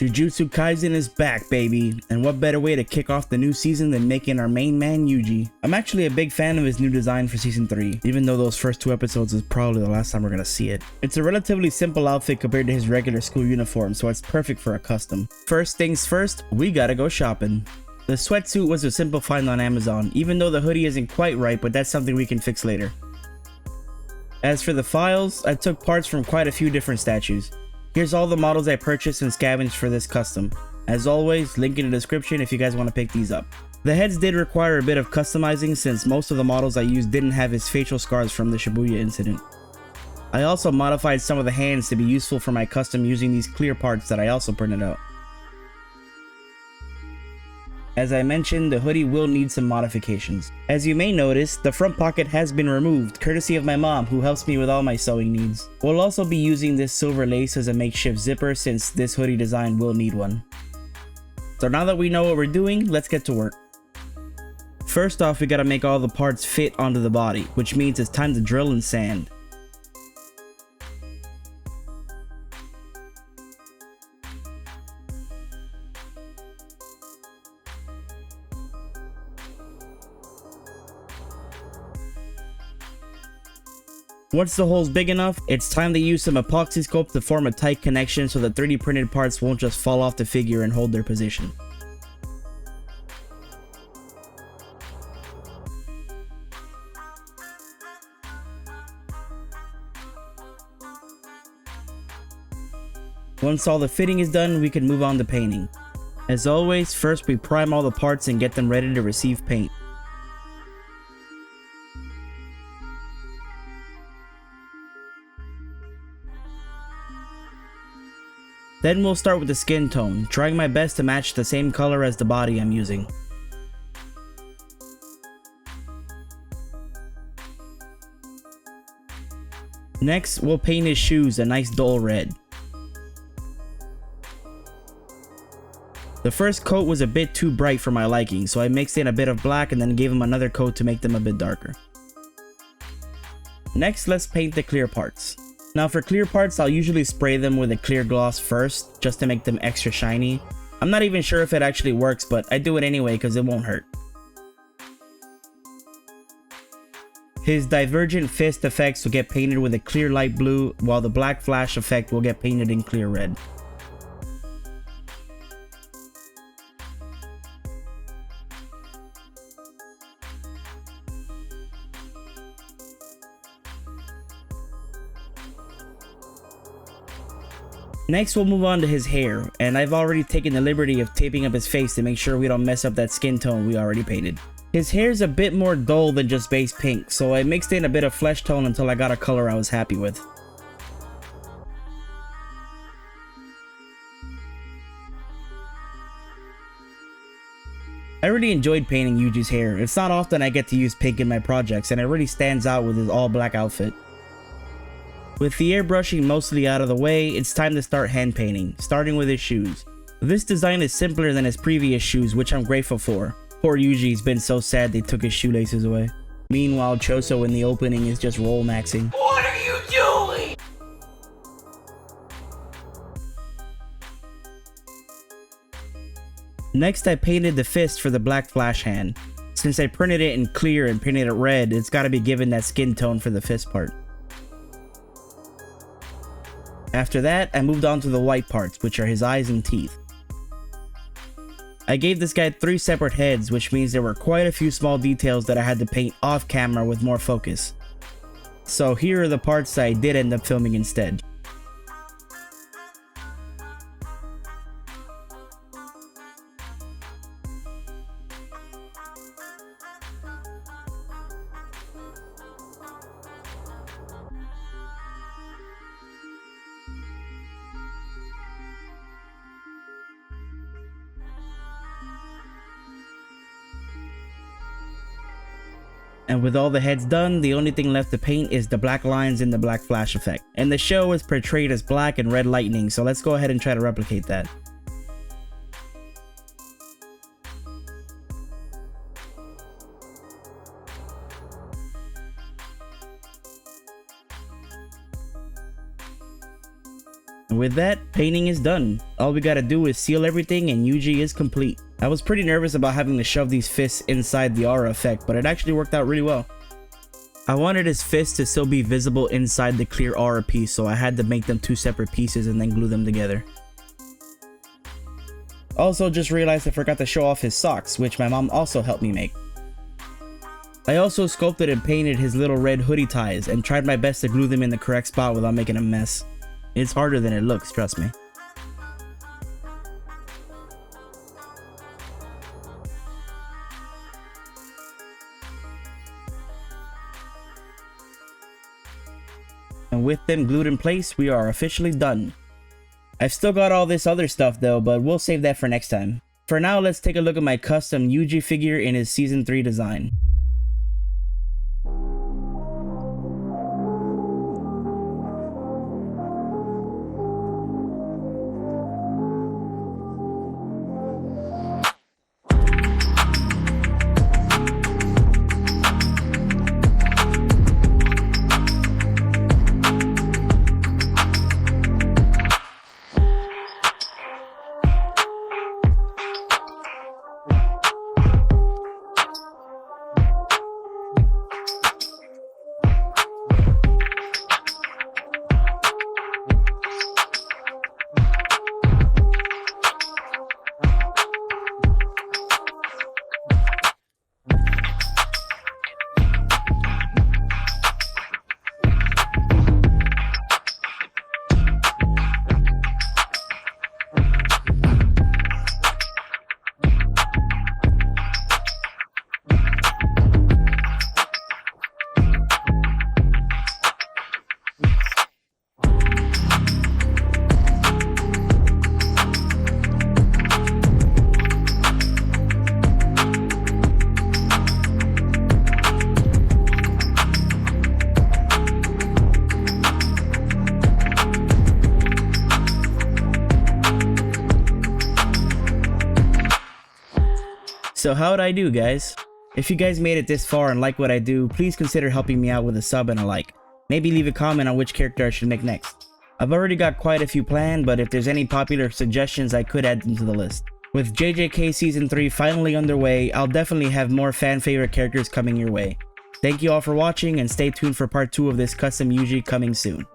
Jujutsu Kaisen is back, baby, and what better way to kick off the new season than making our main man Yuji. I'm actually a big fan of his new design for season 3, even though those first 2 episodes is probably the last time we're gonna see it. It's a relatively simple outfit compared to his regular school uniform, so it's perfect for a custom. First things first, we gotta go shopping. The sweatsuit was a simple find on Amazon, even though the hoodie isn't quite right, but that's something we can fix later. As for the files, I took parts from quite a few different statues. Here's all the models I purchased and scavenged for this custom. As always, link in the description if you guys want to pick these up. The heads did require a bit of customizing since most of the models I used didn't have his facial scars from the Shibuya incident. I also modified some of the hands to be useful for my custom using these clear parts that I also printed out. As I mentioned, the hoodie will need some modifications. As you may notice, the front pocket has been removed, courtesy of my mom, who helps me with all my sewing needs. We'll also be using this silver lace as a makeshift zipper since this hoodie design will need one. So now that we know what we're doing, let's get to work. First off, we gotta make all the parts fit onto the body, which means it's time to drill and sand. Once the hole's big enough, it's time to use some epoxy sculpt to form a tight connection so the 3D printed parts won't just fall off the figure and hold their position. Once all the fitting is done, we can move on to painting. As always, first we prime all the parts and get them ready to receive paint. Then we'll start with the skin tone, trying my best to match the same color as the body I'm using. Next, we'll paint his shoes a nice dull red. The first coat was a bit too bright for my liking, so I mixed in a bit of black and then gave him another coat to make them a bit darker. Next, let's paint the clear parts. Now for clear parts, I'll usually spray them with a clear gloss first, just to make them extra shiny. I'm not even sure if it actually works, but I do it anyway because it won't hurt. His divergent fist effects will get painted with a clear light blue, while the black flash effect will get painted in clear red. Next, we'll move on to his hair, and I've already taken the liberty of taping up his face to make sure we don't mess up that skin tone we already painted. His hair's a bit more dull than just base pink, so I mixed in a bit of flesh tone until I got a color I was happy with. I really enjoyed painting Yuji's hair. It's not often I get to use pink in my projects, and it really stands out with his all black outfit. With the airbrushing mostly out of the way, it's time to start hand painting, starting with his shoes. This design is simpler than his previous shoes, which I'm grateful for. Poor Yuji's been so sad they took his shoelaces away. Meanwhile, Choso in the opening is just roll maxing. What are you doing? Next, I painted the fist for the black flash hand. Since I printed it in clear and painted it red, it's gotta be given that skin tone for the fist part. After that, I moved on to the white parts, which are his eyes and teeth. I gave this guy 3 separate heads, which means there were quite a few small details that I had to paint off camera with more focus. So here are the parts I did end up filming instead. And with all the heads done, the only thing left to paint is the black lines and the black flash effect. And the show is portrayed as black and red lightning, so let's go ahead and try to replicate that. And with that, painting is done. All we gotta do is seal everything and Yuji is complete. I was pretty nervous about having to shove these fists inside the aura effect, but it actually worked out really well. I wanted his fists to still be visible inside the clear aura piece, so I had to make them two separate pieces and then glue them together. Also just realized I forgot to show off his socks, which my mom also helped me make. I also sculpted and painted his little red hoodie ties and tried my best to glue them in the correct spot without making a mess. It's harder than it looks, trust me. And with them glued in place, we are officially done. I've still got all this other stuff though, but we'll save that for next time. For now, let's take a look at my custom Yuji figure in his Season 3 design. So how'd I do, guys? If you guys made it this far and like what I do, please consider helping me out with a sub and a like. Maybe leave a comment on which character I should make next. I've already got quite a few planned, but if there's any popular suggestions, I could add them to the list. With JJK Season 3 finally underway, I'll definitely have more fan favorite characters coming your way. Thank you all for watching and stay tuned for part 2 of this custom Yuji coming soon.